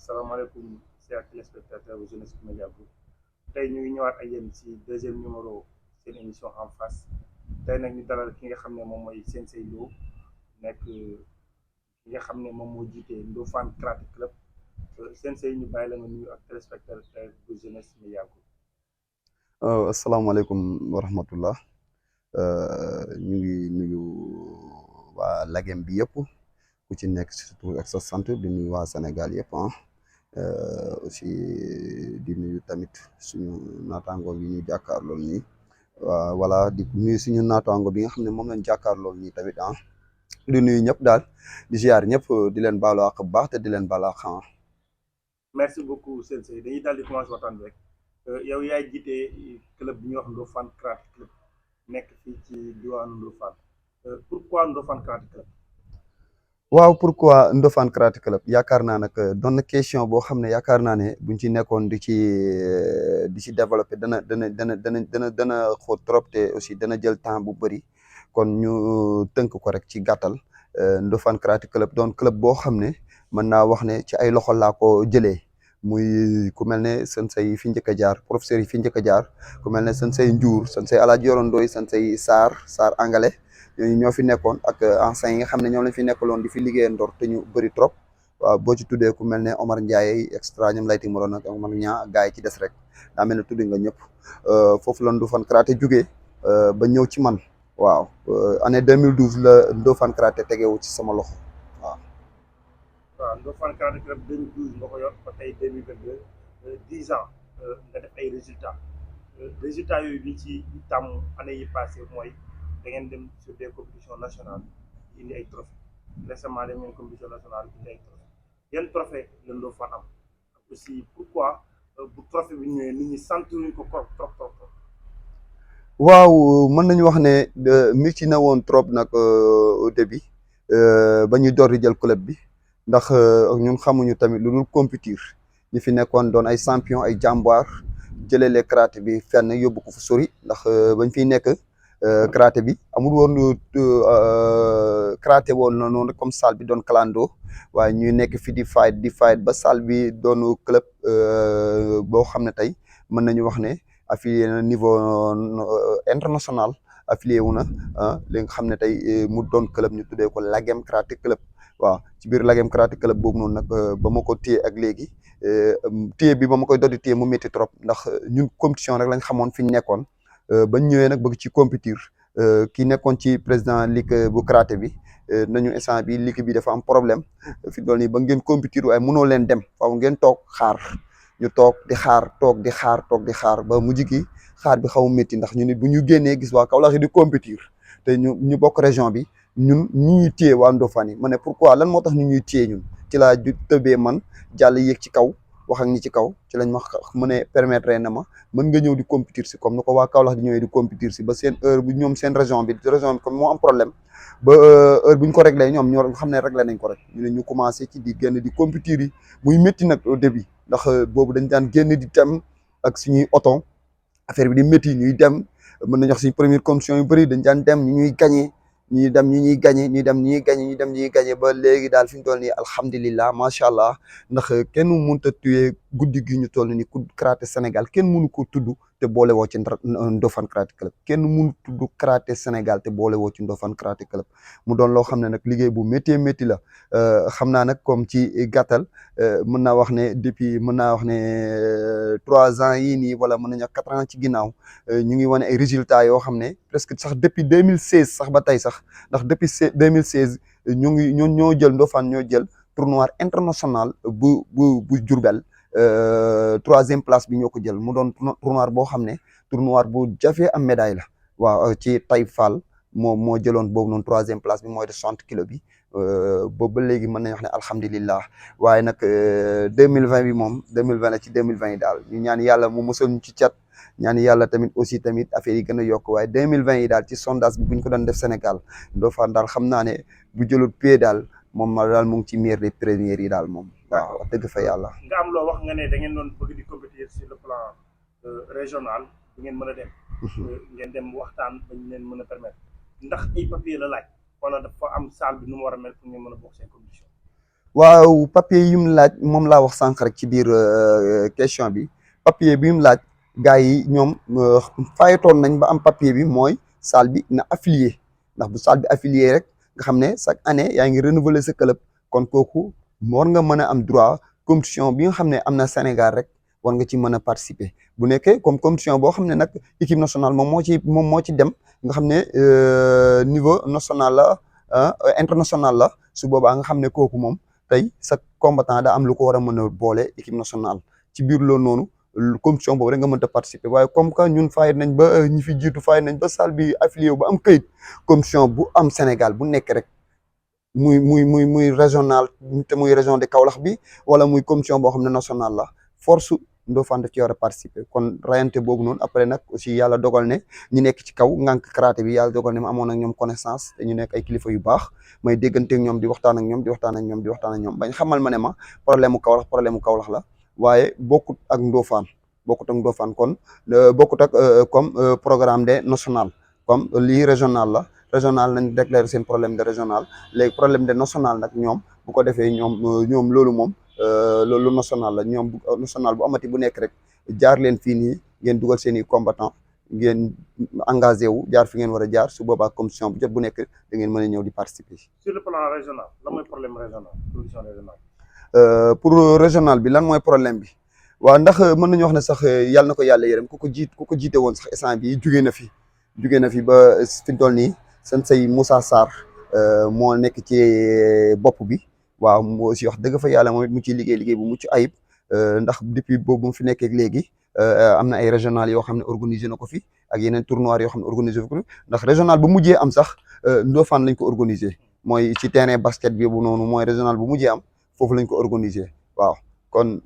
asalaamaaleykum chers téléspectateurs bu Jeunesse Media Group tey ñu ngi ñëwaat ak yéen ci deuxième numéro seen émission en face tey nag ñu dalal ki nga xam ne moom mooy Sensei Lo nekk ki nga xam ne moom moo jiite Ndofane Karaté Club Sensei ñu bàyyi la nga nuyu ak téléspectateur bu Jeunesse Media Group. asalaamaaleykum wa rahmatullah ñu ngi nuyu waa Lagem bi yëpp ku ci nekk surtout ak sa sant di nuyu waa Sénégal yëpp aussi di nuyu tamit suñu naataango yi ñu jàkkaarlool nii voilà di nuyu suñu naataango bi nga xam ne moom lañ jàkkaarlool nii tamit di nuyu ñëpp daal di ziar ñëpp di leen baalu àq bu baax te di leen baalu àq. merci beaucoup Sensei dañuy daal di commencé waxtaan bi rek yow yaay jiite club bi ñuy wax Ndofane Karaté Club nekk fii ci diwaanu Ndofane pourquoi Ndofane Karaté Club. waaw pourquoi Ndofane Karaté Club yaakaar naa nag doon na question boo xam ne yaakaar naa ne buñ ci nekkoon di ci développé dana xóot trop te aussi dana jël temps bu bëri kon ñu tënk ko rek ci gàttal Ndofane Karaté Club doon club boo xam ne mën naa wax ne ci ay loxo laa ko jëlee muy ku mel ne sensei yi fi njëkk a jaar professeur yi fi njëkk a jaar ku mel ne sensei Ndiour sensei Alaaji Yorondoy sensei Sarr anglais ñooñu ñoo fi nekkoon ak enseignants yi nga xam ne ñoom lañ fi nekkaloon di fi liggéeyee ndor te ñu bëri trop waaw boo ci tuddee ku mel ne Omar Ndiaye extra ñoom layti moroon ak Omar Ñaa gars yi ci des rek daa mel ne tudd nga ñëpp foofu la Ndofane Karaté jugee ba ñëw ci man waaw année 2012 la Ndofane Karaté tegewu ci sama loxo waaw. waaw Ndofane Karaté Club 2012 nga ko yor ba tey 2022 10 ans nga def ay résultats yooyu li ci tàmm année yi passé mooy da ngeen dem sur des compétitions nationales indi ay trophées récemment dem ngeen compétition nationale indi ay trophées yan trophée la Ndofane am aussi pourquoi bu trophée bi ñëwee nit ñi santuruñ ko trop. waaw mën nañu wax ne métti na woon trop nag au début ba ñuy door di jël club bi ndax ñun xamuñu tamit lu dul compétir ñi fi nekkoon doon ay champion ay jàmbaar jëlelee karaté bi fenn yóbbu ko fu sori ndax bañ fiy nekk karaté bi amul woon karaté woon na noonu comme salle bi doon clando waaye ñuy nekk fi di fight ba salle bi doon club boo xam ne tey mën nañu wax ne affilié na niveau international affilié wu na li nga xam ne tey mu doon club ñu tuddee ko Lagem Karaté Club waaw ci biir Lagem Karaté Club boobu noonu nag ba ma ko téye ak léegi téye bi ba ma koy dodi téye mu métti trop ndax ñun compétition rek lañ xamoon fi ñu nekkoon bañ ñëwee nag bëgg ci compétir ki nekkoon ci président ligue bu karaté bi nañu instant bi ligue bi dafa am problème fi dool nii ba ngeen compétir waaye mënoo leen dem faaw ngeen toog xaar ñu toog di xaar ba mujj gi xaar bi xaw a métti ndax ñu ne bu ñu génnee gis waa Kaolack yi di compétir te ñu bokk région bi ñun ñuy téye waa Ndofane yi ma ne pourquoi lan moo tax ñu ñuy téye ñun ci laa tëbee man jàll yéeg ci kaw wax ak ñi ci kaw ci lañ ma mën a permettre na ma mën nga ñëw di compétir si comme ni ko waa Kaolack di ñëwee di compétir si ba seen heure bu ñoom seen région bi comme moo am problème ba heure bu ñu ko réglé ñoom ñoo xam ne réglé nañ ko rek ñu ne ñu commencé ci di génn di compétir yi muy métti nag au début ndax boobu dañ daan génn di dem ak suñuy oto affaire bi di métti ñuy dem mën nañu wax suñu première compétition yu bëri dañ daan dem ñu ñuy gagné ñuy dem ñu ñuy gagné ñuy dem ñuy gagné ñu dem ñuy gagné ba léegi daal fi ñu toll nii alhamdulilah macha allah ndax kenn mënut a tuyee guddi gi ñu toll nii ku karaté Sénégal kenn mënu ko tudd te boole woo ci Ndofane Karaté Club kenn mënu tudd karaté Sénégal te boole woo ci Ndofane Karaté Club mu doon loo xam ne nag liggéey bu métti la xam naa nag comme ci gàttal mën naa wax ne depuis mën naa wax ne 3 ans yii nii wala mën nañu wax 4 ans ci ginnaaw ñu ngi wane ay résultats yoo xam ne presque sax depuis 2016 sax ba tey sax ndax depuis 2016 ñoo jël Ndofane ñoo jël tournoi international bu Diourbel 3e place bi ñoo ko jël mu doon tournoi boo xam ne tournoi bu jafee am médaille la waaw ci Taïb Fall moo jëloon boobu noonu 3e place bi mooy de 60 kilos bi boobu ba léegi mën nañu wax ne alhamdulilah waaye nag 2020 bi moom 2020 la ci 2020 yi daal ñu ñaan yàlla mu musal ñu ci cat ñaan yàlla tamit aussi tamit affaire yi gën a yokk waaye 2020 yi daal ci sondage bi bu ñu ko doon def Sénégal Ndofane daal xam naa ne bu jëlul pied daal moom ma daal mu ngi ci meilleur des premières yi daal moom waaw wax dëgg fa yàlla. nga am loo wax nga ne da ngeen doon bëgg di compétir sur le plan régional bu ngeen mën a dem. ngeen dem waxtaan ba ñu leen mën a permettre ndax ay papier la laaj wala dafa am salle bi nu mu war a mel pour ngeen mën a bokk seen compétition. waaw papier yi mu laaj moom laa wax sànq rek ci biir question bi papier bi mu laaj gars yi ñoom fayatoon nañ ba am papier bi mooy salle bi na affilié ndax bu salle bi affilié rek nga xam ne chaque année yaa ngi renouveler sa club kon kooku war nga mën a am droit compétition bi nga xam ne am na Sénégal rek war nga ci mën a participer bu nekkee comme compétition boo xam ne nag équipe nationale moom moo ci dem nga xam ne niveau national la international la su boobaa nga xam ne kooku moom tey sa combattant daa am lu ko war a mën a boole équipe nationale ci biir loolu noonu compétition boobu rek nga mënta participer waaye comme que ñun fay nañ ba ñi fi jiitu fay nañ ba salle bi affilié ba am këyit compétition bu am Sénégal bu nekk rek muy régional te muy région de Kaolack bi wala muy compétition boo xam ne national la force Ndofane daf ci war a participer kon rayante boobu noonu après nag aussi yàlla dogal ne ñu nekk ci kaw ngànk karaté bi yàlla dogal ne ma amoon ak ñoom connaissance te ñu nekk ay kilifa yu baax may déggante ak ñoom di waxtaan ak ñoom bañ xamal ma ne ma problème mu Kaolack la waaye bokkut ak Ndofane kon bokkut ak comme programme de national comme lii régional la régional nañ déclarer seen problème de régional léegi problème de national nag ñoom bu ko defee ñoom loolu moom loolu national la ñoom national bu amati bu nekk rek jaar leen fii nii ngeen dugal seen i combattant ngeen engagé wu jaar fi ngeen war a jaar su boobaa compétition bu jot bu nekk da ngeen mën a ñëw di participer. sur le plan régional lan mooy problème régional production régionale. pour régional bi lan mooy problème bi waaw ndax mën nañu wax ne sax yàlla na ko yàlla yërëm ku ko jiite woon sax instant bi jugee na fi ba fi mu toll nii seen say Moussa Sarr moo nekk ci bopp bi. waaw mu aussi wax dëgg fa yàlla moom it mu ciy liggéey bu mucc ayib ndax depuis boobu mu fi nekkee léegi am na ay régional yoo xam ne organisé na ko fi ak yeneen tournois yoo xam ne organisé ko fi ndax régional bu mujjee am sax Ndofane lañ ko organisé mooy ci terrain basket bi bu noonu mooy régional bu mujjee am foofu lañ ko organisé waaw kon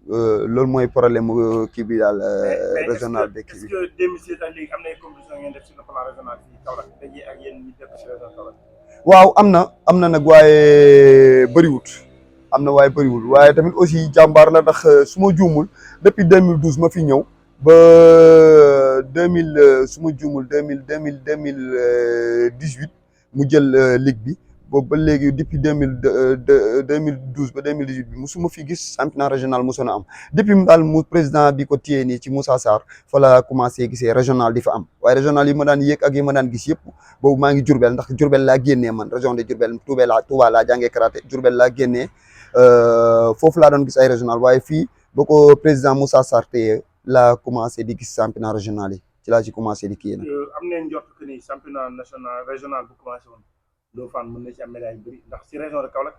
loolu mooy problème kii bi daal régional bi kii bi. est-ce que 2016 ak léegi am na ay compétition ngeen def sur le plan régional fii Kaolack daje ak yéen ñi def ci région Kaolack. waaw am na nag waaye bëriwut waaye tamit aussi jàmbaar la ndax su ma juumul depuis 2012 ma fi ñëw ba 2018 mu jël ligue bi boobu ba léegi depuis 2012 ba 2018 bi musuma fi gis championnat régional mosoon a am depuis daal mu président bi ko téye nii ci Moussa Sarr fa la commencé gisee régional di fa am waaye régional yi ma daan yéeg ak yi ma daan gis yëpp boobu maa ngi Diourbel ndax Diourbel laa génnee man région de Diourbel Touba laa jàngee karaté Diourbel laa génnee foofu laa doon gis ay régional waaye fii ba ko président Moussa Sarr téye laa commencé di gis championnat régional yi ci laa ci commencé di kii nag. am nañ njort que ni championnat national régional bu commencé woon Ndofane mën na ci am médaille yu bëri ndax si région de Kaolack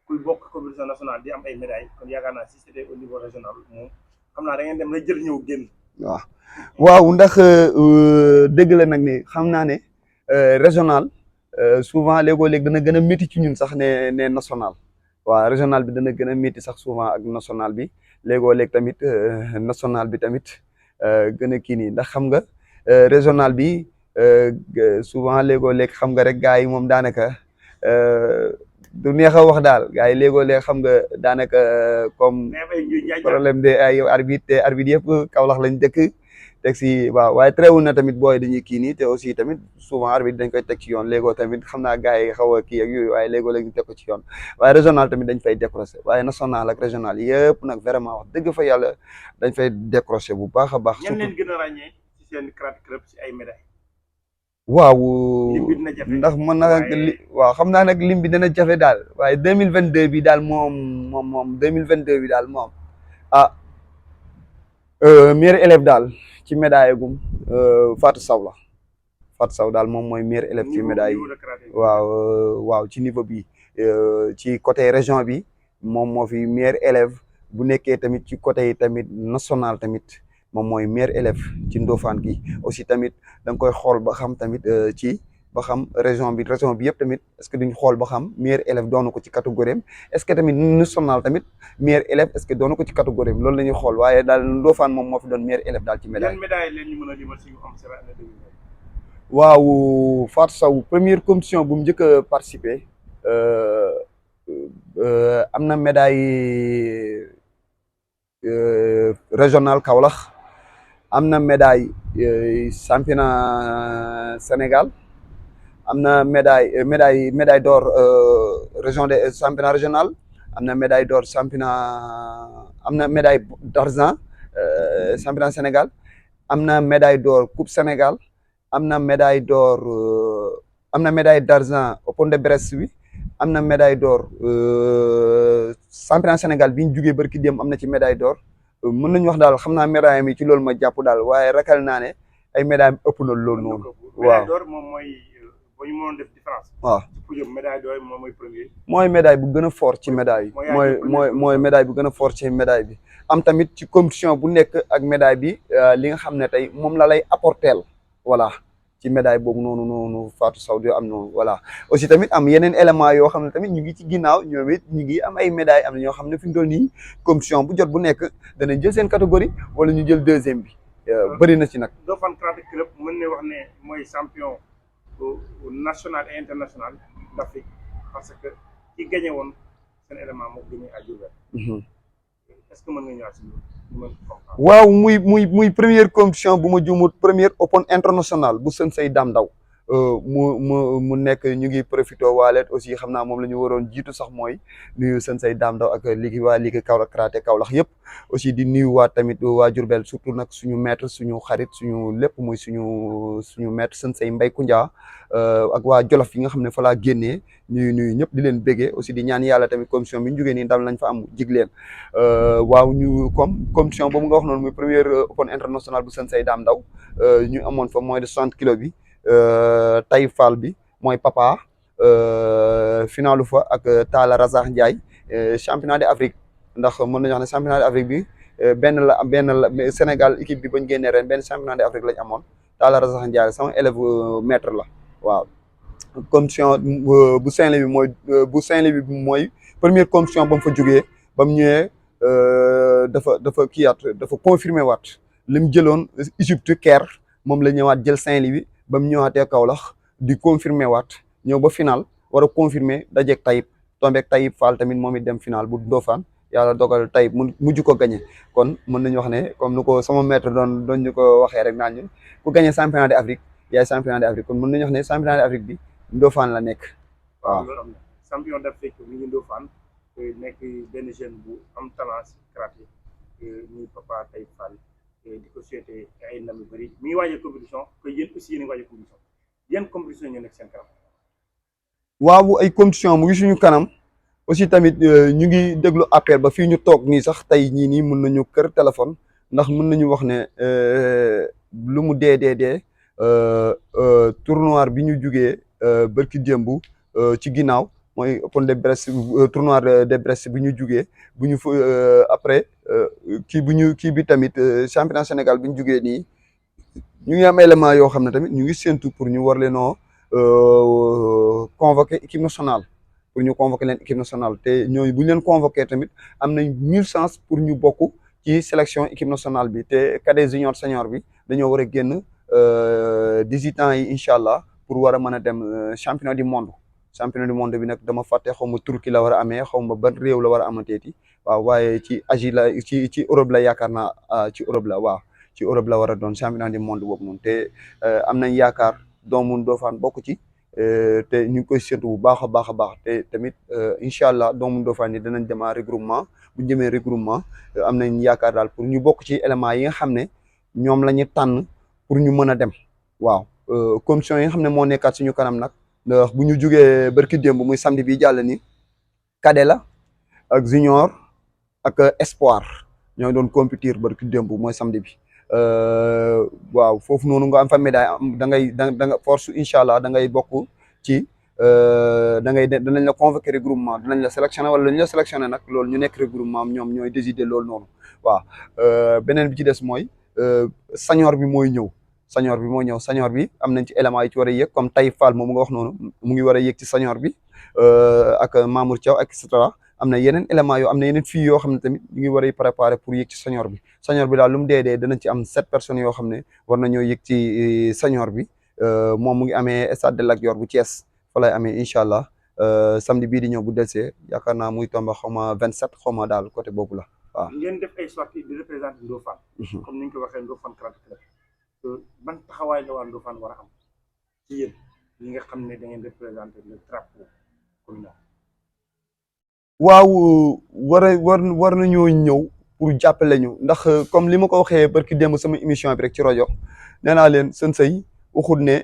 kuy bokk compétition nationale di am ay médailles kon yaakaar naa si c'était au niveau régional moom xam naa da ngeen dem rek jël ñëw génn. waaw ndax dëgg la nag ne xam naa ne régional souvent léegoo-léeg dana gën a métti ci ñun sax ne national waaw régional bi dana gën a métti sax souvent ak national bi léegoo-léeg tamit national bi tamit gën a kii nii ndax xam nga régional bi souvent léegoo-léeg xam nga rek gars yi moom daanaka du neex a wax daal gars yi léegoo-léeg xam nga daanaka comme problème de ay arbitre yëpp Kaolack lañ dëkk teg si waaw waaye teewul na tamit booy dañuy kii nii te aussi tamit souvent arbitre dañ koy teg ci yoon léegoo tamit xam naa gars yi xaw a kii ak yooyu waaye léegoo-léeg ñu teg ko ci yoon waaye régional tamit dañ fay décroché waaye national ak régional yëpp nag vraiment wax dëgg fa yàlla dañ fay décroché bu baax a baax. ñan leen gën a ràññee ci seen karaté club ci ay médailles. waaw ndax mën na waaw xam naa nag lim bi dana jafe daal waaye 2022 bi daal moom 2022 bi daal moom meilleur élève daal ci médaille gum Fatou Sow daal moom mooy meilleur élève ci médaille yi waaw ci niveau bi ci côté région bi moom moo fi meilleur élève bu nekkee tamit ci côté yi tamit national tamit moom mooy meilleur élève ci Ndofane gi aussi tamit da nga koy xool ba xam tamit ci ba xam région bi yëpp tamit est-ce que duñ xool ba xam meilleur élève doonu ko ci catégorie est-ce que tamit national tamit meilleur élève est-ce que doonu ko ci catégorie loolu la ñuy xool waaye daal Ndofane moom moo fi doon meilleur élève daal ci médaille. yan médaille leen ñu mën a limal si ñu am seen année 2020. waaw Fatou Sow première compétition bu mu njëkk a participer am na médaille régional Kaolack am na médaille championnat Sénégal am na médaille d'or région de championnat régional am na médaille d'or championnat am na médaille d'argent championnat Sénégal am na médaille d'or coupe Sénégal am na médaille d'or am na médaille d'argent Open de Brest bi am na médaille d'or championnat Sénégal bi ñu jugee barki dem am na ci médaille d'or mën nañu wax daal xam naa médaille mi ci loolu ma jàpp daal waaye rakal naa ne ay médaille ëpp na loolu noonu. médaille d'or moom mooy ba ñu mënoon def différence. waaw pour yow médaille d'or moom mooy premier. mooy médaille bu gën a fort ci médaille yi. mooy médaille bu gën a fort ci médaille bi. am tamit ci compétition bu nekk ak médaille bi li nga xam ne tey moom la lay apporteel voilà ci médaille boobu noonu Fatou Sow di am noonu voilà aussi tamit am yeneen élément yoo xam ne tamit ñu ngi ci ginnaaw ñoom it ñu ngi am ay médailles am na ñoo xam ne fi mu toll nii compétition bu jot bu nekk danañ jël seen catégorie wala ñu jël deuxième bi bëri na ci nag. Ndofane Karaté Club mën na wax ne mooy champion national et international d'Afrique parce que ki gagné woon seen élément moo gagné à Diourbel. est-ce que mën nga ñëwaat si waaw muy première compétition bu ma juumut première Open international bu Sensei Dame Ndaw mu nekk ñu ngi profité waaleet aussi xam naa moom la ñu waroon jiitu sax mooy nuyu Sensei Dame Ndaw ak ligue Kaolack Karaté Kaolack yëpp aussi di nuyu waa tamit waa Diourbel surtout nag suñu maître suñu xarit suñu lépp muy suñu maître Sensei Mbaye Koundia ak waa Jolof yi nga xam ne fa laa génnee nuyu ñëpp di leen béggee aussi di ñaan yàlla tamit commission bi ñu jógee nii ndam lañ fa am jig leen waaw ñu compétition boobu nga wax noonu muy première Open international bu Sensei Dame Ndaw ñu amoon fa moins de 60 kilos bi Taïb Fall bi mooy papa finalu fa ak Talla Razak Ndiaye championnat d'Afrique ndax mën nañu wax ne championnat d'Afrique bi benn la Sénégal équipe bi bañ génnee ren benn championnat d'Afrique lañ amoon Talla Razak Ndiaye sama élève maître la waaw compétition bu Saint-Louis bi mooy première compétition ba mu fa jógee ba mu ñëwee dafa kiiyaat dafa confirmé waat li mu jëloon Égypte Caire moom la ñëwaat jël Saint-Louis ba mu ñëwaatee Kaolack di confirmé waat ñëw ba final war a confirmé dajeeg Taïb tombeeg Taïb Fall tamit moom it dem final bu Ndofane yàlla dogal Taïb mu mujj ko gagné kon mën nañu wax ne comme ni ko sama maître doon ñu ko waxee rek naan ñu ku gagné championnat d'Afrique yaay championnat d'Afrique kon mën nañu wax ne championnat d'Afrique bi Ndofane la nekk waaw. loolu am na champion d'Afrique mi ngi Ndofane nekk benn jeune bu am talent si karaté muy papa Taïb Fall di ko souhaité ay ndam yu bëri mi ngi waajal compétition que yéen aussi yéen a ngi waajal compétition yan compétition ñoo nekk seen kanam. waaw ay compétition mu ngi suñu kanam aussi tamit ñu ngi déglu appel ba fii ñu toog nii sax tey ñii nii mën nañu kër téléphone ndax mën nañu wax ne lu mu dee tournoi bi ñu jugee bërki démb ci ginnaaw mooy Open de Brest tournoi de Brest bi ñu jugee bu ñu fa après kii bi tamit championnat Sénégal bi ñu jugee nii ñu ngi am élément yoo xam ne tamit ñu ngi séntu pour ñu war leenoo convoqué équipe nationale pour ñu convoqué leen équipe nationale te ñooñu bu ñu leen convoqué tamit am nañ 1000 chances pour ñu bokk ci sélection équipe nationale bi te cadet junior senior bi dañoo war a génn 18 ans yi incha allah pour war a mën a dem championnat du monde bi nag dama fàtte xaw ma Turquie la war a amee xaw ma ban réew la war a amateeti waaw waaye ci Asie la ci Europe la yaakaar naa ci Europe la waaw ci Europe la war a doon championnat du monde boobu noonu te am nañ yaakaar doomu Ndofane bokk ci te ñu ngi koy séntu bu baax a baax te tamit incha allah doomu Ndofane yi danañ dem regroupement bu ñu demee regroupement am nañ yaakaar daal pour ñu bokk ci éléments yi nga xam ne ñoom la ñu tànn pour ñu mën a dem waaw commission yi nga xam ne moo nekkaat suñu kanam nag ndax bu ñu jugee barki démb muy samedi bi jàll ni cadet la ak junior ak espoir ñoo doon compétir barki démb mooy samedi bi waaw foofu noonu nga am fa médaille am da nga force incha allah da ngay bokk ci danañ la convoqué regroupement danañ la sélectionné wala dañ la sélectionné nag loolu ñu nekk regroupement ñoom ñooy décider loolu noonu waaw beneen bi ci des mooy senior bi mooy ñëw senior bi am nañ ci éléments yi ci war a yëg comme Taïb Fall moom nga wax noonu mu ngi war a yëg ci senior bi ak Mamour Thiaw et cetera am na yeneen éléments yoo am na yeneen filles yoo xam ne tamit ñu ngi war a préparer pour yëg ci senior bi daal lu mu dee danañ ci am 7 personnes yoo xam ne war nañoo yëg ci senior bi moom mu ngi amee stade de Lat Dior bu Thiès fa lay amee incha allah samedi bii di ñëw bu delsee yaakaar naa muy tomba xaw ma 27 xaw ma daal côté boobu la waaw. ngeen def ay sorties di représenter Ndofane. comme ni ñu ko waxee Ndofane Karaté Club ban taxawaay la waa Ndofane war a am ci yéen ñi nga xam ne da ngeen représenter le drapeau communal. waaw war nañoo ñëw pour jàppale ñu ndax comme li ma ko waxee barki démb sama émission bi rek ci rajo nee naa leen Sensei waxut ne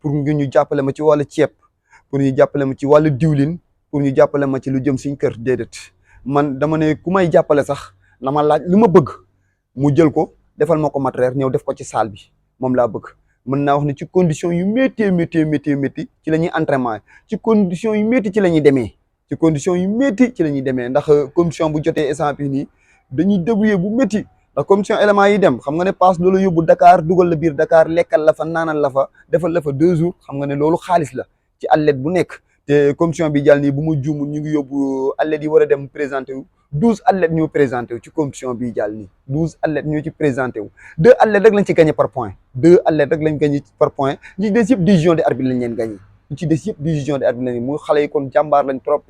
pour ñu jàppale ma ci wàllu ceeb pour ñu jàppale ma ci wàllu diwlin pour ñu jàppale ma ci lu jëm suñ kër déedéet man dama ne ku may jàppale sax na ma laaj li ma bëgg mu jël ko defal ma ko matériel ñëw def ko ci salle bi moom laa bëgg mën naa wax ne ci condition yu métti ci la ñuy entraînement ci condition yu métti ci la ñuy demee ci condition yu métti ci la ñuy demee ndax commission bu jotee essence bi nii dañuy débrouiller bu métti ndax commission élément yi dem xam nga ne passe loolu yóbbu Dakar dugal la biir Dakar lekkal la fa naanal la fa defal la fa 2 jours xam nga ne loolu xaalis la ci athlète bu nekk te commission bi jàll nii bu mu juumul ñu ngi yóbbu athlètes yi war a dem présenté wu 12 athlètes ñoo présenté wu ci commission bi jàll nii 12 athlètes ñoo ci présenté wu 2 athlètes rek lañ ci gagné par point 2 athlètes rek lañ gagné par point ñi des yëpp décision de arbitre lañ leen gagné ñi ci des yëpp décision de arbitre lañ muy xale yi kon jàmbaar lañ trop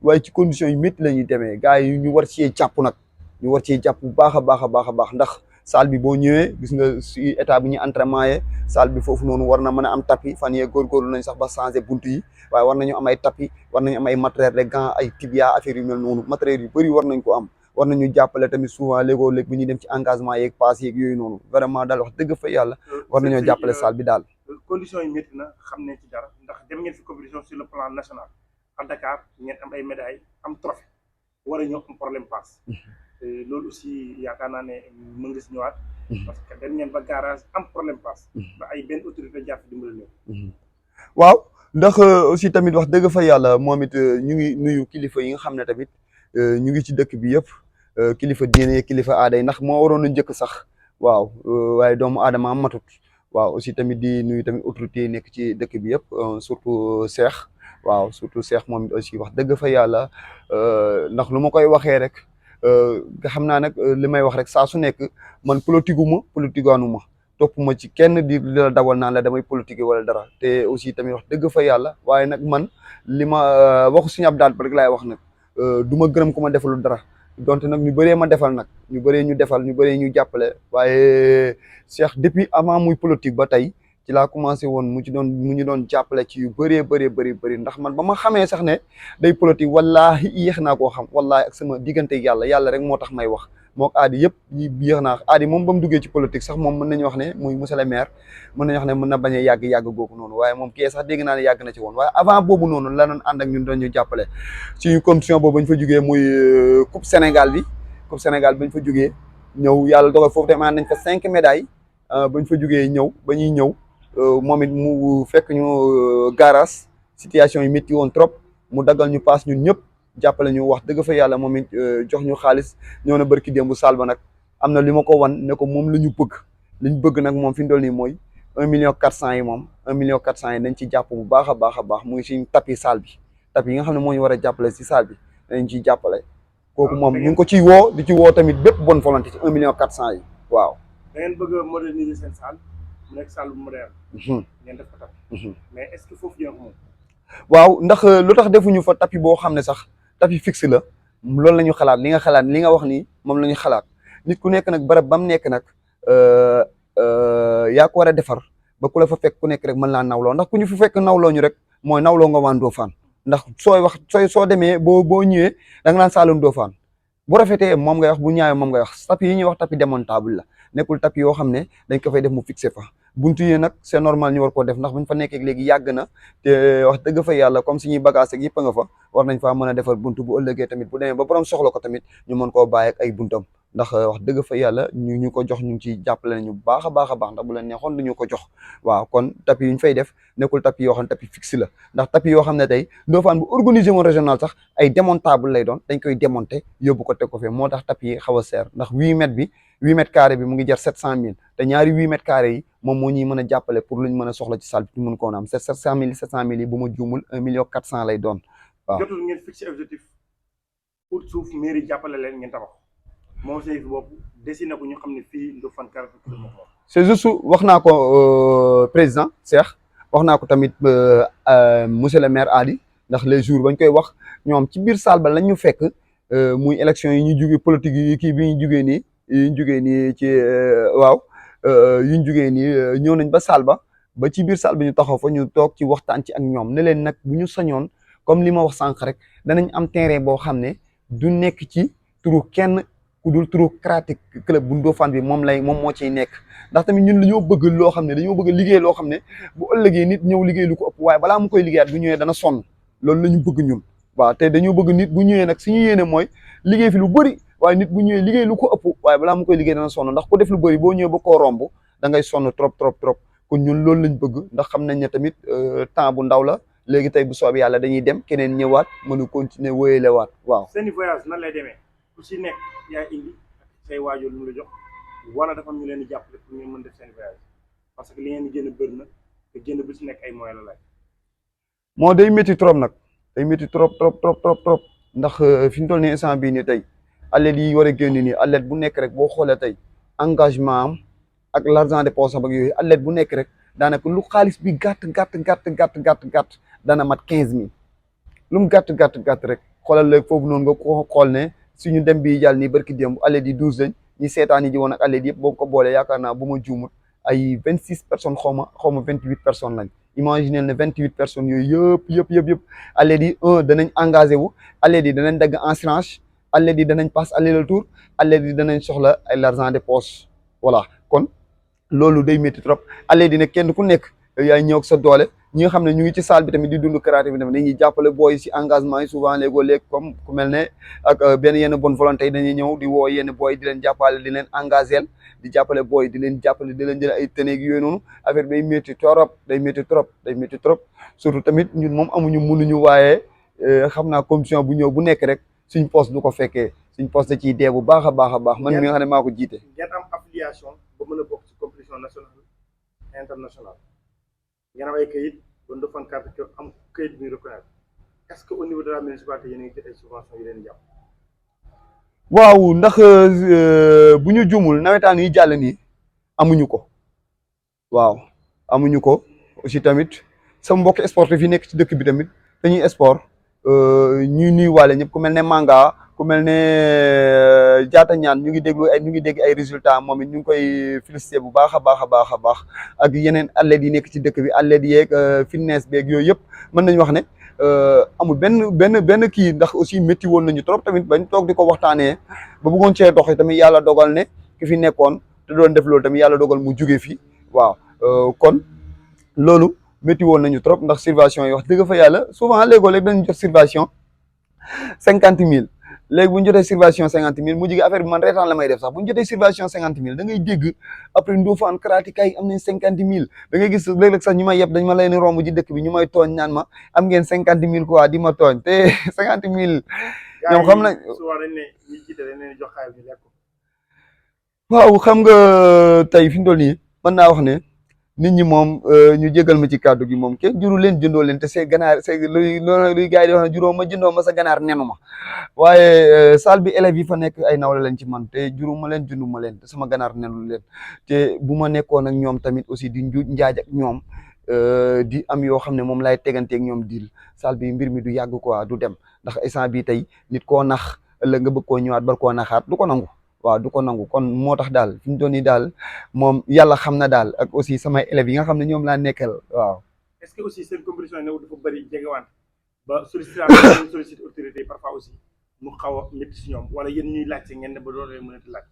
waaye ci conditions yu métti la ñuy demee gars yi ñu war cee jàpp nag ñu war cee jàpp bu baax a baax ndax salle bi boo ñëwee gis nga si état bi ñu entraînement yee salle bi foofu noonu war na mën a am tapis fan yee góorgóorlu nañ sax ba changé buntu yi waaye war nañu am ay tapis war nañu am ay matériel de gants ay tibia affaire yu mel noonu matériel yu bëri war nañ ko am war nañu jàppale tamit souvent léegoo-léeg bu ñuy dem ci engagement yeeg pass yeeg yooyu noonu vraiment daal wax dëgg fa yàlla war nañoo jàppale salle bi daal conditions yi métti na xam ne ci dara ndax dem ngeen fi compétition sur le plan national à Dakar ngeen am ay médailles am trophée war a ñëw am problème pass loolu aussi yaakaar naa ne mën nga si ñëwaat parce que dem ngeen ba garage am problème pass ba ay benn autorité jàpp dimbali leen waaw ndax aussi tamit wax dëgg fa yàlla moom it ñu ngi nuyu kilifa yi nga xam ne tamit ñu ngi ci dëkk bi yëpp kilifa diine kilifa aada yi ndax moo waroon a njëkk sax waaw waaye doomu aadama am matut waaw aussi tamit di nuyu tamit autorité yi nekk ci dëkk bi yëpp surtout Cheikh waaw surtout Cheikh moom it aussi wax dëgg fa yàlla ndax lu ma koy waxee rek nga xam naa nag li may wax rek saa su nekk man politigaanu ma topp ma ci kenn di la dawal naan la damay politique wala dara te aussi tamit wax dëgg fa yàlla waaye nag man li ma waxu suñu ab daal rek laay wax nag du ma gërëm ku ma defalul dara donte nag ñu bëree ma defal nag ñu bëree ñu defal ñu bëree ñu jàppale waaye Cheikh depuis avant muy politique ba tey ci laa commencé woon mu ñu doon jàppale ci yu bëri ndax man ba ma xamee sax ne day politique wallaahi yéex naa koo xam wallaahi ak sama diggante yàlla rek moo tax may wax mook aadi yëpp yéex naa aadi moom ba mu duggee ci politique sax moom mën nañu wax ne muy monsieur le maire mën nañu wax ne mën na bañ a yàgg googu noonu waaye moom kii sax dégg naa ne yàgg na ci woon waaye avant boobu noonu la doon ànd ak ñun doon ñu jàppale ci commission boobu bañ fa jógee muy coupe Sénégal bi bañ fa jógee ñëw yàlla dogal foofu tamit nañ fa 5 médailles bañ fa jógee ñëw ba ñuy ñëw moom it mu fekk ñu garage situation yi métti woon trop mu daggal ñu paas ñun ñëpp jàppale ñu wax dëgg fa yàlla moom it jox ñu xaalis ñëw na barki démb saal ba nag am na li ma ko wan ne ko moom la ñu bëgg li ñu bëgg nag moom fi mu toll nii mooy 1,4 million yi moom 1,4 million yi dañ ci jàpp bu baax a baax muy suñ tapis saal bi tapis yi nga xam ne moo ñu war a jàppale si saal bi dañ ciy jàppale kooku moom ñu ngi ko ciy woo di ci woo tamit bépp bonne volonté ci 1,4 million yi waaw. da ngeen bëgg a moderniser seen salle mu nekk salle bu moderne. ngeen def ko tapis. mais est-ce que foofu yéen ko moom. waaw ndax lu tax defuñu fa tapis boo xam ne sax tapis fixe la loolu la ñu xalaat li nga wax nii moom la ñu xalaat nit ku nekk nag barab ba mu nekk nag yaa ko war a defar ba ku la fa fekk ku nekk rek mën laa nawloo ndax ku ñu fi fekk nawloo ñu rek mooy nawloo nga waa Ndofane ndax soo demee boo ñëwee da nga naan Saalum Ndofane bu rafetee moom ngay wax bu ñaawee moom ngay wax tapis yi ñuy wax tapis démontable la nekkul tapis yoo xam ne dañ ko fay def mu fixé fa buntu yi nag c'est normal ñu war koo def ndax buñ fa nekkee léegi yàgg na te wax dëgg fa yàlla comme suñuy bagage ak yëpp a nga fa war nañ faa mën a defar buntu bu ëllëgee tamit bu demee ba borom soxla ko tamit ñu mën koo bàyyi ak ay buntam ndax wax dëgg fa yàlla ñu ko jox ñu ngi ciy jàppale nañu baax a baax ndax bu leen neexoon duñu ko jox waaw kon tapis yi ñu fay def nekkul tapis yoo xam ne tapis fixe la ndax tapis yoo xam ne tey Ndofane bu organisé woon régional sax ay démontable lay doon dañ koy démonter yóbbu ko teg ko fee moo tax tapis yi xaw a seer ndax 8 mètres carrés bi mu ngi jar 700 000 te ñaari 8 mètres carrés yi moom moo ñuy mën a jàppale pour luñ mën a soxla ci salle bi ñu mën koo am 700 000 yi bu ma juumul 1,4 million lay doon waaw. jotul ngeen fixé objectif pour suuf mairie jàppale leen ngeen tabax moom seen bopp dessiné ko ñu xam ne fii Ndofane Carrefour moo ko. c'est juste wax naa ko président Cheikh wax naa ko tamit monsieur le maire Adi ndax les jours bañ koy wax ñoom ci biir salle ba lañ ñu fekk muy élection yi ñu jugee politique yi kii bi ñu jugee nii. yi ñu jugee nii ci waaw yi ñu jugee nii ñëw nañ ba salle ba ci biir salle bi ñu taxaw fa ñu toog ci waxtaan ci ak ñoom ne leen nag bu ñu sañoon comme li ma wax sànq rek danañ am terrain boo xam ne du nekk ci turu kenn ku dul turu Karaté Club bu Ndofane bi moom moo ciy nekk ndax tamit ñun dañoo bëgg loo xam ne dañoo bëgg liggéey loo xam ne bu ëllëgee nit ñëw liggéey lu ko ëpp waaye balaa mu koy liggéeyaat bu ñëwee dana sonn loolu la ñu bëgg ñun waaw te dañoo bëgg nit bu ñëwee nag suñu yéene mooy liggéey fi lu bëri waaye nit bu ñëwee liggéey lu ko ëpp waaye balaa mu koy liggéey dana sonn ndax ku def lu bëri boo ñëwee ba koo romb da ngay sonn trop trop trop kon ñun loolu lañ bëgg ndax xam nañ ne tamit temps bu ndaw la léegi tey bu soobee yàlla dañuy dem keneen ñëwaat mën a continuer wéyalewaat waaw. seeni voyage nan lay demee ku si nekk yaa indi say waajur lu mu la jox wala dafa ñu leen di jàppale pour ñu mën def seen voyage parce que li ngeen di génn bëri na te génn bu si nekk ay moyens la laaj. moo day métti trop nag day métti trop trop trop trop trop ndax fi ñu toll nii instant bii nii tey athlètes yi war a génn nii athlète bu nekk rek boo xoolee tey engagement am ak l'argent de poche ak yooyu athlète bu nekk rek daanaka lu xaalis bi gàtt dana mat 15000 lu mu gàtt rek xoolal léegi foofu noonu nga ko xool ne suñu dem bi jàll nii barki démb athlètes yi 12 lañ ñi seetaan yi ji woon ak athlètes yëpp boo ko boolee yaakaar naa bu ma juumut ay 26 personnes xaw ma 28 personnes lañ imaginez ne 28 personnes yooyu yëpp athlètes yi danañ engagé wu athlètes yi danañ dagg assurance athlètes yi danañ passe aller-retour athlètes yi danañ soxla ay l'argent de poche voilà kon loolu day métti trop athlètes yi nag kenn ku nekk yaay ñëw ak sa doole ñi nga xam ne ñu ngi ci salle bi tamit di dund karaté bi tamit dañuy jàppale booy si engagement yi souvent léegoo-léeg comme ku mel ne ak benn yenn bonne volonté yi dañuy ñëw di woo yenn booy di leen jàppale di leen engagé di jàppale booy di leen jàppale di leen jël ay teneeg yooyu noonu affaire day métti trop surtout tamit ñun moom amuñu mënuñu waaye xam naa commission bu ñëw bu nekk rek suñ poste du ko fekkee suñ poste da ciy dee bu baax a baax man mi nga xam ne maa ko jiite. ngeen am affiliation ba mën a bokk ci compétition nationale internationale ngeen am ay kayit ba Ndofane Karaté Club am kayit bi ñu reconnaître est-ce que au niveau de la municipalité yéen a ngi jot ay subventions yu leen jàpp. waaw ndax bu ñu jumul nawetaan yi jàll nii amuñu ko waaw amuñu ko aussi tamit sama mbokk sportif yi nekk ci dëkk bi tamit dañuy sport ñuy nuyuwaale ñëpp ku mel ne Manga ku mel ne Jaata Ñaan ñu ngi dégg ay résultats moom it ñu ngi koy félicité bu baax a baax ak yeneen athlètes yi nekk ci dëkk bi athlètes yeeg fitness beeg yooyu yëpp mën nañu wax ne amul benn kii ndax aussi métti woon nañu trop tamit bañ toog di ko waxtaanee ba bëggoon cee dox tamit yàlla dogal ne ki fi nekkoon te doon def loolu tamit yàlla dogal mu jóge fi waaw kon loolu métti woon nañu trop ndax subvention yi wax dëgg fa yàlla souvent léegoo-léeg dañu jot subvention 50000 léegi bu ñu jotee subvention 50000 mu jigi affaire bi man reetaan la may def sax bu ñu jotee subvention 50000 da ngay dégg après Ndofane Karaté kay am nañ 50000 da ngay gis léeg-léeg sax ñu may yeb dañ ma leen romb ci dëkk bi ñu may tooñ naan ma am ngeen 50000 quoi di ma tooñ te 50000. ñoom xam nañ souvent dañ ne ñi jiite dañ leen jox xaalis ñu lekk. waaw xam nga tey fi mu toll nii mën naa wax ne nit ñi moom ñu jégal ma ci kàddu gi moom kenn juru leen jëndoo leen te see ganaar see luy gars yi di wax ne juróom ma jëndoo ma sa ganaar nenu ma waaye salle bi élèves yi fa nekk ay nawle lañ ci man te juruma leen jënduma leen te sama ganaar nenu leen te bu ma nekkoon ak ñoom tamit aussi di njaaj ak ñoom di am yoo xam ne moom laay teganteeg ñoom diil salle bi mbir mi du yàgg quoi du dem ndax instant bi tey nit koo nax ëllëg nga bëgg koo ñëwaat bar koo naxaat du ko nangu waaw du ko nangu kon moo tax daal fi ñu doon nii daal moom yàlla xam na daal ak aussi samay élèves yi nga xam ne ñoom laa nekkal waaw. est-ce que aussi seen compétition yi dafa bëri jegewaan ba sollicité autorité parfois aussi mu xaw a métti si ñoom wala yéen ñuy laajte ngeen ne ba doon mën a laaj.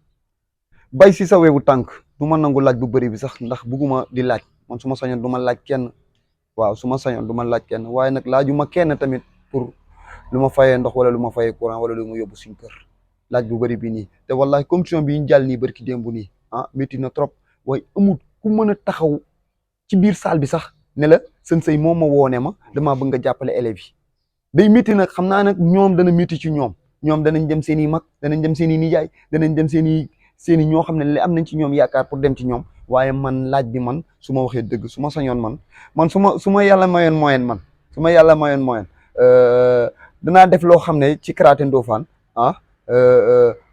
bay si sa wewu tànk du ma nangu laaj bu bëri bi sax ndax bugguma di laaj man su ma sañoon du ma laaj kenn waaw su ma sañoon du ma laaj kenn waaye nag laajuma kenn tamit pour lu ma fayee ndox wala lu ma fayee courant wala lu ma yóbbu suñ kër. laaj bu bëri bi nii te wallahi compétition bi ñu jàll nii barki démb nii métti na trop waaye amul ku mën a taxaw ci biir salle bi sax ne la sën sëy moom ma woone ma damaa bëgg nga jàppale élèves yi day métti nag xam naa nag ñoom dana métti ci ñoom danañ dem seen i mag danañ dem seen i nijaay danañ dem seen i ñoo xam ne am nañ ci ñoom yaakaar pour dem ci ñoom waaye man laaj bi man su ma waxee dëgg su ma sañoon man su ma yàlla mayoon moyen danaa def loo xam ne ci Karaté Ndofane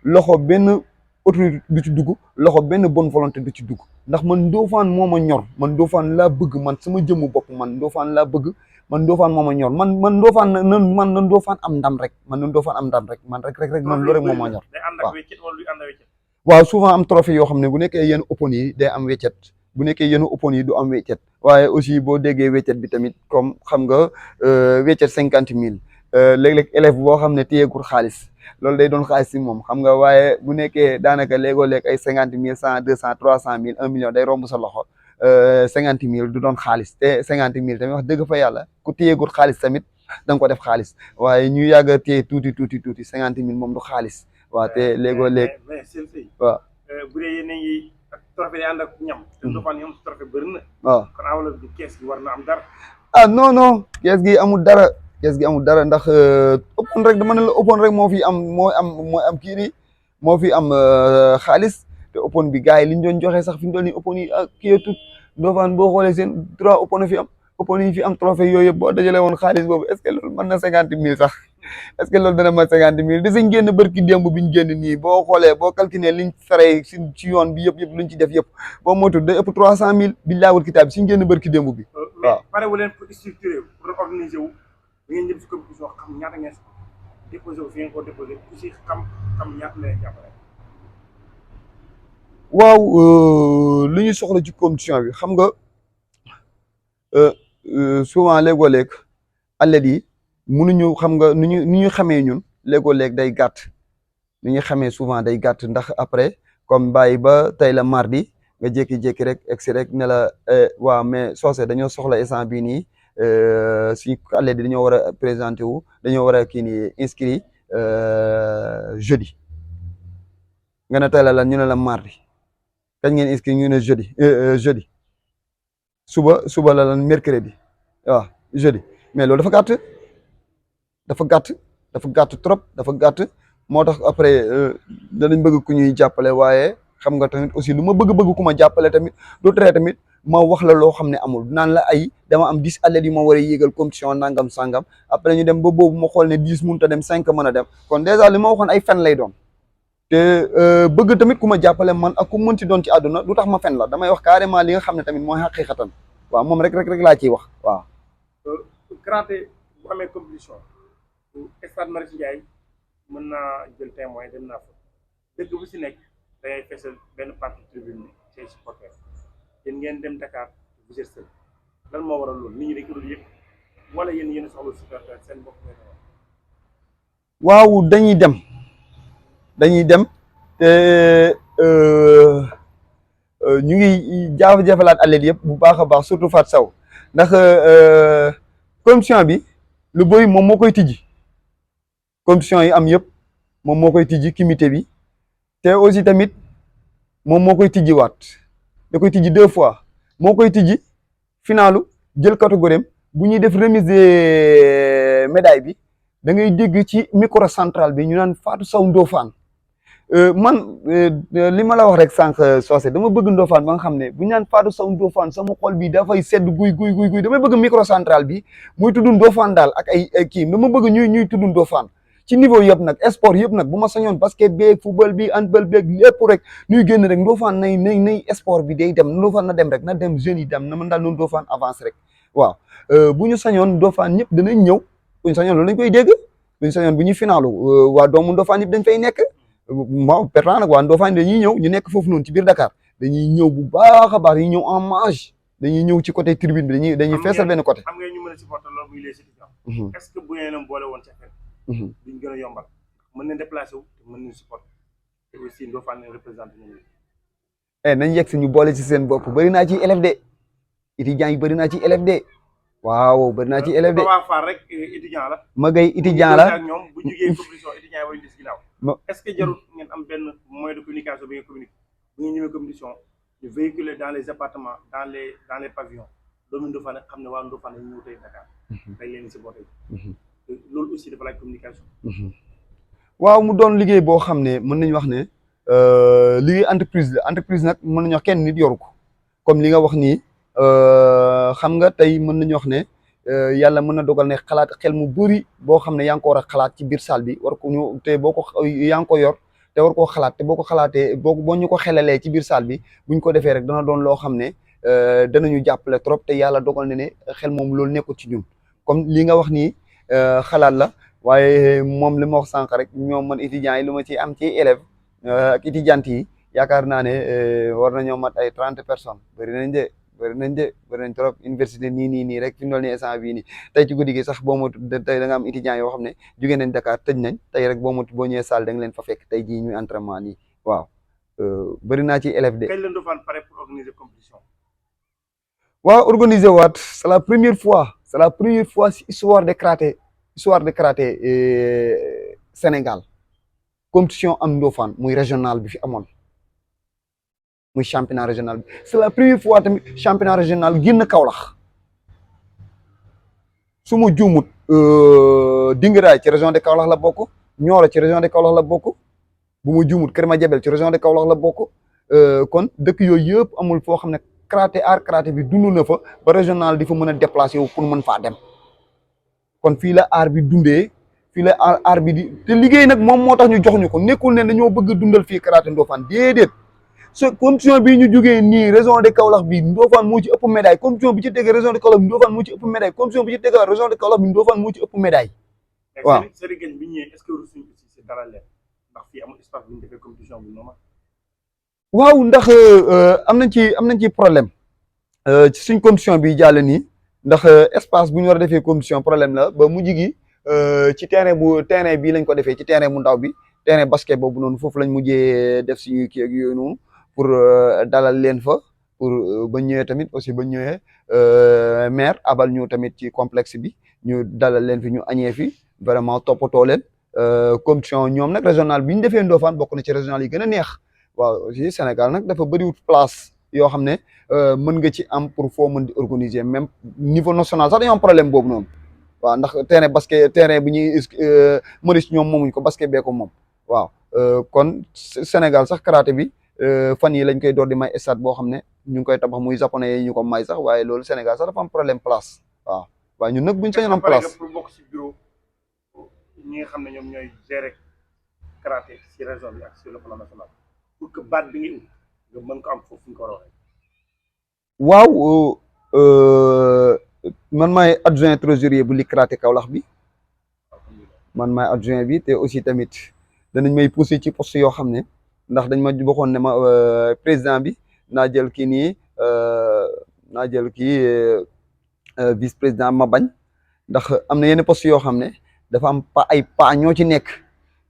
loxo benn autorité du ci dugg loxo benn bonne volonté du ci dugg ndax man Ndofane moo ma ñor man Ndofane laa bëgg man sama jëmmu bopp man Ndofane laa bëgg man Ndofane moo ma ñor man Ndofane man na Ndofane am ndam rek man na Ndofane am ndam rek man rek man loolu rek moo ma ñor waaw souvent am trophée yoo xam ne bu nekkee yenn open yi day am weccet bu nekkee yenu open yi du am weccet waaye aussi boo déggee weccet bi tamit comme xam nga weccet 50 000 léeg-léeg élève boo xam ne téyeegul xaalis loolu day doon xaalis si moom xam nga waaye bu nekkee daanaka léegoo léeg ay 50 000 100 200 300 000 1 million day romb sa loxo 50 000 du doon xaalis te 50 000 tamit wax dëgg fa yàlla ku téyeegul xaalis tamit da nga ko def xaalis waaye ñu yàgg a téye tuuti 50 000 moom du xaalis waaw te léegoo léeg mais seen fay waaw bu dee yéen a ngi ak trophée yi ànd ak ñam te Ndofane ñoom trophée bëri na waaw kon enveloppe bi kees gi war na am dara ah non kees gi amul dara kees gi amul dara ndax ëppoon rek dama ne la ëppoon rek moo fi am mooy am kii nii moo fi am xaalis te ëppoon bi gars yi li ñu doon joxe sax fi mu toll nii ëppoon yi kii tut Ndofane boo xoolee seen 3 ëppoon na fi am ëppoon yi fi am trophée yooyu yëpp boo dajale woon xaalis boobu est ce que loolu mën na 50 000 sax est ce que loolu dana ma 50 000 di sañ génn bërki démb bi ñu génn nii boo xoolee boo calculé liñ fere ci yoon bi yëpp luñ ci def yëpp boo moytuwul day ëpp 300 000 billaawul kitaab bi suñ génn bërki démb bi mais pare wu leen pour structurer pour organiser wu da ngeen jëm si compétition xam ñaata ngeen déposé wu fi ngeen ko déposé aussi xam ñaata leen jàppale waaw li ñuy soxla ci compétition bi xam nga souvent léegoo léeg athlètes yi mënuñu xam nga nu ñu xamee ñun léegoo léeg day gàtt nu ñu xamee souvent day gàtt ndax après comme bàyyi ba tey la mardi nga jékki-jékki rek egsi rek ne la waaw mais Socé dañoo soxla instant bii nii suñu athlètes yi dañoo war a présenté wu dañoo war a kii nii inscrit jeudi nga ne tey la lan ñu ne la mardi kañ ngeen inscrit ñu ne jeudi suba la lan mercredi waaw jeudi mais loolu dafa gàtt trop dafa gàtt moo tax après danañ bëgg ku ñuy jàppale waaye xam nga tamit aussi lu ma bëgg ku ma jàppale tamit du tere tamit ma wax la loo xam ne amul naan la ay dama am 10 athlètes yu ma war a yéegal compétition nangam sangam après ñu dem ba boobu ma xool ne 10 mënut a dem 5 mën a dem kon dèjà li ma waxoon ay fen lay doon te bëgg tamit ku ma jàppale man ak ku mën ci doon ci àdduna lu tax ma fen la damay wax carrément li nga xam ne tamit mooy xaqiqatan waaw moom rek laa ciy wax waaw. Karaté bu amee compétition stade Marius Ndiaye mën naa jël témoin dem naa fa dëkk bu si nekk dangay fesal benn partie tribune bi say supporter yéen ngeen dem Dakar vous êtes seul lan moo waral loolu nit ñi dañ ko dul yëpp wala yéen soxla supporter seen bopp waaw dañuy dem te ñu ngi jafe-jafelaat athlètes yëpp bu baax a baax surtout Fatou Sow ndax compétition bi lu bëri moom moo koy tijji compétition yi am yëpp moom moo koy tijji comité bi te aussi tamit moom moo koy tijjiwaat da koy tijji 2 fois moo koy tijji finalu jël catégorie bu ñuy def remise des médailles bi da ngay dégg ci micro central bi ñu naan Fatou Sow Ndofane man li ma la wax rek sànq Socé dama bëgg Ndofane ba nga xam ne bu ñu naan Fatou Sow Ndofane sama xol bi dafay sedd guy damay bëgg micro central bi muy tudd Ndofane daal ak ay kii dama bëgg ñuy tudd Ndofane ci niveau yëpp nag sport yëpp nag bu ma sañoon basket beeg football bi handball beeg lépp rek ñuy génn rek Ndofane nay sport bi day dem Ndofane na dem rek na dem jeunes yi dem na man daal noonu Ndofane avance rek waaw bu ñu sañoon Ndofane ñëpp danañ ñëw bu ñu sañoon loolu lañ koy dégg bu ñu sañoon bu ñu finalu waa doomu Ndofane yëpp dañ fay nekk waaw pertant nag waa Ndofane dañuy ñëw ñu nekk foofu noonu ci biir Dakar dañuy ñëw bu baax a baax dañuy ñëw en marge dañuy ñëw ci côté tribune bi dañuy feesal benn côté. xam nga ñu mën a supporter loolu muy les étudiants. est-ce que bu ngeen leen boole woon ci affaire duñ gën a yombal mën nañ déplacé wu te mën nañ supporter te aussi Ndofane leen représenté nañu nañ yegg si ñu boole ci seen bopp bëri naa ci élève de étudiants yi bëri naa ci élève de waaw bëri naa ci élève de rek étudiant la ma gay étudiant la ak ñoom bu jugee compétition étudiants yi way des ginnaaw est-ce que jarul ngeen am benn moyen de communication bi ngeen communiquer bu ngeen ñëwee compétition ñu véhiculer dans les appartements dans les pavillons doomu Ndofane xam ne waa Ndofane ñu ñëw tey Dakar day leen si bootee loolu aussi dafa laaj communication waaw mu doon liggéey boo xam ne mën nañu wax ne liggéey entreprise nag mën nañu wax kenn nit yoru ko comme li nga wax nii xam nga tey mën nañu wax ne yàlla mën na dogal ne xalaat xel mu bëri boo xam ne yaa ngi ko war a xalaat ci biir salle bi war ko ñu te boo ko yaa ngi ko yor te war koo xalaat te boo ko xalaatee boo ñu ko xelalee ci biir salle bi buñ ko defee rek dana doon loo xam ne danañu jàppale trop te yàlla dogal na ne xel moom loolu nekkul ci ñun comme li nga wax nii xalaat la waaye moom li ma wax sànq rek ñoom man étudiants yi lu ma ci am ci élèves ak étudiantes yi yaakaar naa ne war nañoo mat ay 30 personnes bëri nañ trop université nii rek fi mu toll nii instant bii nii tey ci guddi gi sax boo moytu tey da nga am étudiants yoo xam ne jugee nañ Dakar tëj nañ tey rek boo moytu boo ñëwee salle da nga leen fa fekk tey jii ñuy entraînement nii waaw bëri naa ci élève de. kañ la Ndofane pare pour organiser compétition. waaw organiser waat c'est la première fois si histoire de karaté Sénégal compétition am Ndofane muy régional bi fi amoon. muy championnat régional bi c'est la première fois tamit championnat régional génn Kaolack su ma juumut Dingiraay ci région de Kaolack la bokk Nioro ci région de Kaolack la bokk bu ma juumut Kër Madiabel ci région de Kaolack la bokk kon dëkk yooyu yëpp amul foo xam ne karaté bi dund na fa ba régional di fa mën a déplacé wu pour mën faa dem kon fii la art bi dundee fii la art bi di te liggéey nag moom moo tax ñu jox ñu ko nekkul ne dañoo bëgg dundal fii karaté Ndofane déedéet. compétition bi ñu jógee nii région de Kaolack bi Ndofane moo ci ëpp médaille compétition bi ci tege région de Kaolack bi Ndofane moo ci ëpp médaille compétition bi ci tege région de Kaolack bi Ndofane moo ci ëpp médaille. waaw Sénégal bi ñëwee est-ce que rusuñ aussi c'est dara leen ndax fii amul espace bu ñu defee compétition bi normal. waaw ndax am nañ ci problème ci suñ compétition bi jàll nii ndax espace bu ñu war a defee compétition problème la ba mujj gi ci terrain bii lañ ko defee ci terrain bu ndaw bi terrain basket boobu noonu foofu lañ mujjee def suñuy kii ak yooyu noonu. pour dalal leen fa pour ba ñëwee tamit aussi ba ñëwee maire abal ñu tamit ci complexe bi ñu dalal leen fi ñu añee fi vraiment toppatoo leen compétition ñoom nag régional bi ñu defee Ndofane bokk na ci régional yi gën a neex waaw aussi Sénégal nag dafa bëriwut place yoo xam ne mën nga ci am pour foo mën di organiser même niveau national sax dañoo am problème boobu noonu waaw ndax terrain bi ñuy Maurice ñoom moomuñ ko basket bee ko moom waaw kon Sénégal sax karaté bi. fan yi lañ koy door di may stade boo xam ne ñu ngi koy tabax muy japonais yi ñu ko may sax waaye loolu Sénégal sax dafa am problème place waaw waaye ñun nag buñ sañoon am place. pour bokk ci bureau ñi nga xam ne ñoom ñooy gérer karaté ci région bi ak sur le plan national pour que baat bi nga ut nga mën ko am foofu ñu ko war a waxee. waaw man maay adjoint trésorier bu li karaté Kaolack bi man maay adjoint bi te aussi tamit danañ may pousser ci poste yoo xam ne. ndax dañ ma waxoon ne ma président bi naa jël kii nii vice président ma bañ ndax am na yenn poste yoo xam ne dafa am ay pa ñoo ci nekk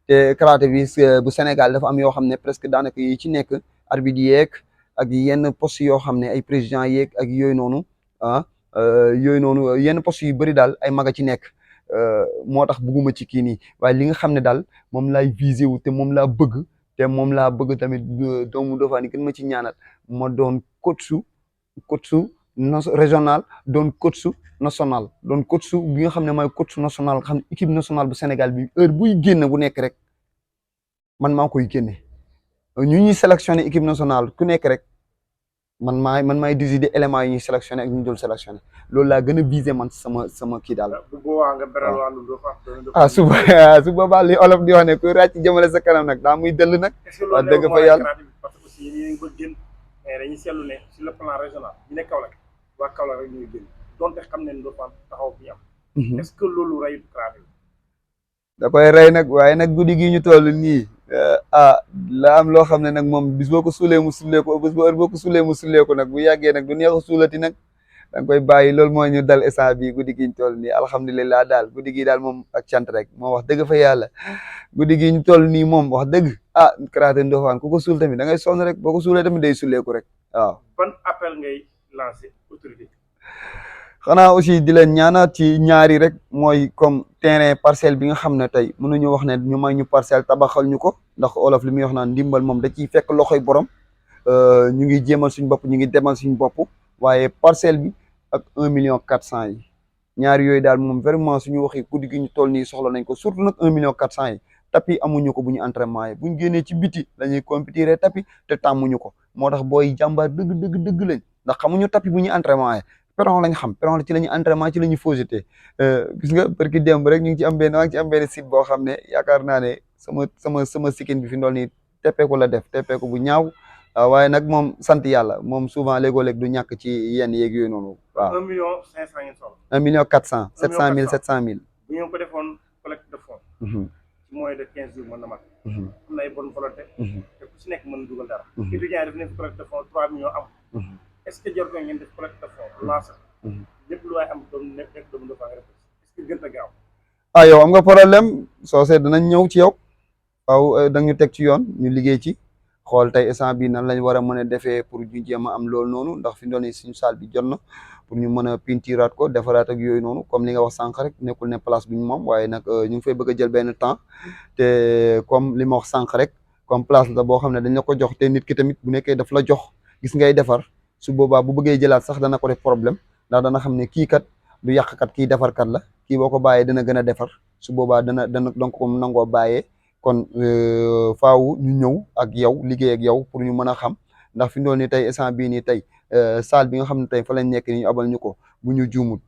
te karaté bi bu Sénégal dafa am yoo xam ne presque daanaka yi ci nekk arbitre yeeg ak yenn poste yoo xam ne ay président yeeg ak yooyu noonu yenn poste yu bëri daal ay maga ci nekk moo tax bugguma ci kii nii waaye li nga xam ne daal moom laay visé wu te moom laa bëgg. te moom laa bëgg tamit doomu Ndofane gën ma ci ñaanal ma doon coach régional doon coach national doon coach bi nga xam ne mooy coach national nga xam ne équipe nationale bu Sénégal bi heure buy génn bu nekk rek man maa koy génne ñu ñuy sélectionné équipe nationale ku nekk rek man maay décider éléments yi ñuy sélectionné ak ñu dul sélectionné loolu laa gën a visé man sama kii daal. bu boobaa nga beral wàllu Ndofane. su boobaa li olof di wax ne ku ràcc jëmale sa kanam nag daa muy dëll nag. wax dëgg fa yàlla parce que aussi yéen a ngi ko génn mais dañuy seetlu ne sur le plan régional ñu ne Kaolack waa Kaolack rek ñuy génn donte xam ne Ndofane taxaw bi am. est-ce que loolu rayut karaté bi. da koy rey nag waaye nag guddi gi ñu toll nii la am loo xam ne nag moom bis boo ko suulee mu suulee ko bis boo ko suulee mu suulee ko nag bu yàggee nag du neex a suulati nag da nga koy bàyyi loolu mooy ñu dal instant bi guddi gi ñu toll nii alhamdulilah daal guddi gi daal moom ak cant rek moom wax dëgg fa yàlla guddi gi ñu toll nii moom wax dëgg karaté Ndofane ku ko suul tamit da ngay sonn rek boo ko suulee tamit day suulee ko rek waaw. ban appel ngay lancer autorité. xanaa aussi di leen ñaanaat ci ñaari rek mooy comme terrain parcelle bi nga xam ne tey mënuñu wax ne ñu may ñu parcelle tabaxal ñu ko ndax olof li muy wax naan ndimbal moom da ciy fekk loxoy borom ñu ngi jéemal suñ bopp ñu ngi demal suñ bopp waaye parcelle bi ak 1.400.000 yi ñaari yooyu daal moom vraiment suñu waxee guddi gi ñu toll nii soxla nañ ko surtout nag 1.400.000 yi tapis amuñu ko bu ñu entraînement yi bu ñu génnee ci biti lañuy compétir tapis te tàmmuñu ko moo tax booy jàmbaar dëgg lañ ndax xamuñu tapis bu ñuy entraînement yi peron lañ xam peron la ci la ñuy entraînement ci la ñuy fausseté gis nga parce que démb rek ñu ngi ci am benn site boo xam ne yaakaar naa ne sama sikkin bi fi ndool nii teppeeku la def teppeeku bu ñaaw waaye nag moom sant yàlla moom souvent léegoo-léeg du ñàkk ci yenn yeeg yooyu noonu waaw 1.500.000 ngeen soxla. 1.400.000 700.000 bu ngeen ko defoon collecte de fonds. ci moins de 15 jours mën na mat. am na ay bonne volonté. te ku si nekk mën a dugal dara. étudiants yi def nañ fi collecte de fonds 3 millions am. est-ce que jar ko ngeen def collecte de fonds lancé lépp lu waay am doom nekk doomu Ndofane rek est-ce que gën a gaaw. ah yow am nga problème soosé danañ ñëw ci yow waaw da ñu teg ci yoon ñu liggéey ci xool tey instant bi nan lañ war a mën a defee pour ñu jéem a am loolu noonu ndax fi mu doon nii suñu salle bi jot na pour ñu mën a pintiraat ko defaraat ak yooyu noonu comme li nga wax sànq rek nekkul ne place bi ñu moom waaye nag ñu ngi fay bëgg a jël benn temps te comme li ma wax sànq rek comme place la boo xam ne dañ la ko jox te nit ki tamit bu nekkee daf la jox gis ngay defar su boobaa bu bëggee jëlaat sax dana ko def problème ndax dana xam ne kii kat du yàqkat kii defarkat la kii boo ko bàyyee dana gën a defar su boobaa dana donc ko nangoo bàyyee kon faaw ñu ñëw ak yow liggéey ak yow pour ñu mën a xam ndax fi mu doon nii tey instant bii nii tey salle bi nga xam ne tey fa lañ nekk ni ñu abal ñu ko bu ñu juumul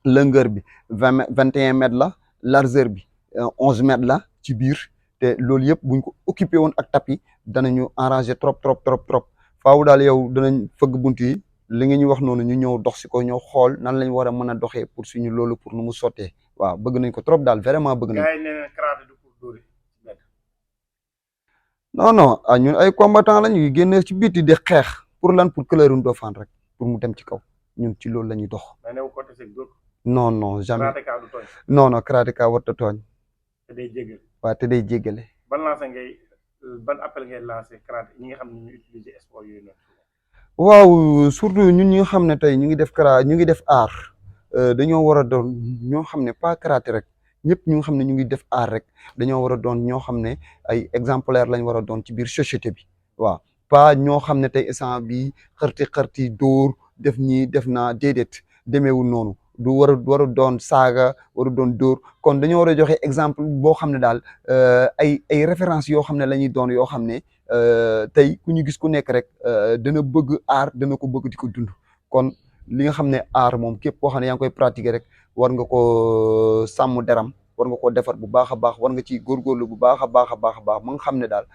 longueur bi 21 mètres la largeur bi 11 mètres la ci biir te loolu yëpp buñ ko occupé woon ak tapis danañu arranger trop faaw daal yow danañ fëgg bunt yi li nga ñu wax noonu ñu ñëw dox si ko ñëw xool nan lañ war a mën a doxee pour suñu loolu pour nu mu sottee waaw bëgg nañ ko trop daal vraiment bëgg nañ gars yi nee na karaté du pour dóore ci mbedd. non ñun ay combattant lañ yu génne ci biti di xeex pour lan pour couleur Ndofane rek pour mu dem ci kaw ñun ci loolu la ñuy dox. mais ne ko tese dóor. non jamais karatéka du tooñ. non karatéka warut a tooñ. te day jéggale. waaw te day jéggale. ban appel ngay lancé karaté ñi nga xam ne ñu utiliser sport yooyu noonu. waaw surtout ñun ñi nga xam ne tey ñu ngi def ñu ngi def art dañoo war a doon ñoo xam ne pas karaté rek ñëpp ñu nga xam ne ñu ngi def art rek dañoo war a doon ñoo xam ne ay exemplaire lañ war a doon ci biir société bi waaw pas ñoo xam ne tey instant bi xërti dóor def nii def naa déedéet demeewul noonu du war a doon saaga war a doon dóor kon dañoo war a joxe exemple boo xam ne daal ay référence yoo xam ne la ñuy doon yoo xam ne tey ku ñu gis ku nekk rek dana bëgg aar dana ko bëgg di ko dund kon li nga xam ne aar moom képp koo xam ne yaa ngi koy pratiquer rek war nga ko sàmm deram war nga ko defar bu baax a baax war nga ci góorgóorlu bu baax a baax ma nga xam ne daal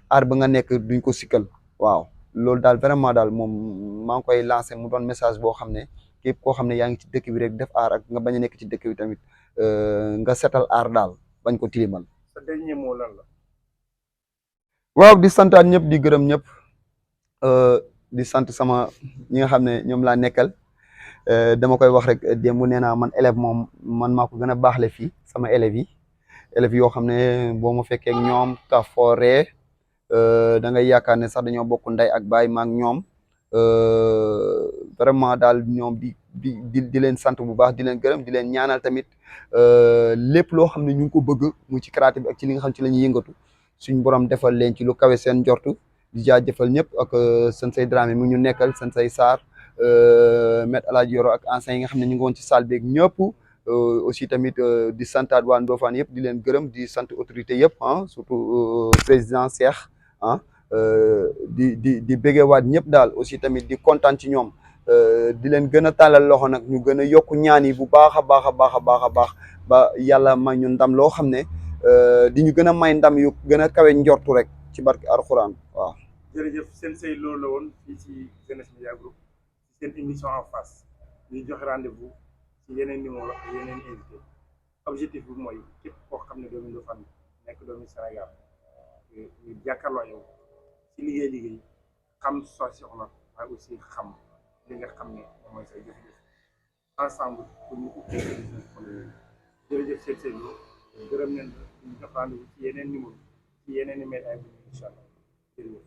aar ba nga nekk duñ ko sikkal waaw loolu daal vraiment daal moom maa ngi koy lancé mu doon message boo xam ne képp koo xam ne yaa ngi ci dëkk bi rek def aar ak nga bañ a nekk ci dëkk bi tamit nga setal aar daal bañ ko tilimal. sa dernier mot lan la. waaw di santaat ñëpp di gërëm ñëpp di sant sama ñi nga xam ne ñoom laa nekkal dama koy wax rek démb nee naa man élève moom man maa ko gën a baaxle fii sama élèves yoo xam ne boo ma fekkee ak ñoom kafooree da ngay yaakaar ne sax dañoo bokk ndey ak baay maak ñoom vraiment daal ñoom di leen sant bu baax di leen gërëm di leen ñaanal tamit lépp loo xam ne ñu ngi ko bëgg mu ci karaté bi ak ci li nga xam ci la ñuy yëngatu suñ borom defal leen ci lu kawe seen njortu di jaajëfal ñëpp ak Sensei Dramé mu ñu nekkal Sensei Sarr Maître El Hadji Yoro ak anciens yi nga xam ne ñu ngi woon ci salle beeg ñëpp aussi tamit di santaat waa Ndofane yëpp di leen gërëm di sant autorité yëpp surtout président Cheikh di bégewaat ñëpp daal aussi tamit di kontaan ci ñoom di leen gën a tàllal loxo nag ñu gën a yokk ñaan yi bu baax a baax ba yàlla may ñu ndam loo xam ne di ñu gën a may ndam yu gën a kawe njortu rek ci barke alxuraan waaw. jërëjëf Sensei loolu la woon fii ci Jeunesse Media Group ci seen émission en face ñuy joxe rendez-vous ci yeneen numéro ak yeneen invité objectif bi mooy képp koo xam ne doomu Ndofane nekk doomu Sénégal ñu jàkkaarloo yow ci liggéey xam sa soxla waaye aussi xam li nga xam ne mooy say jëf-jëf ensemble pour ñu ubbee jërëjëf Sensei Lo gërëm nañ ñu jox rendez-vous ci yeneen numéro ci yeneen i médias yi incha allah jërëjëf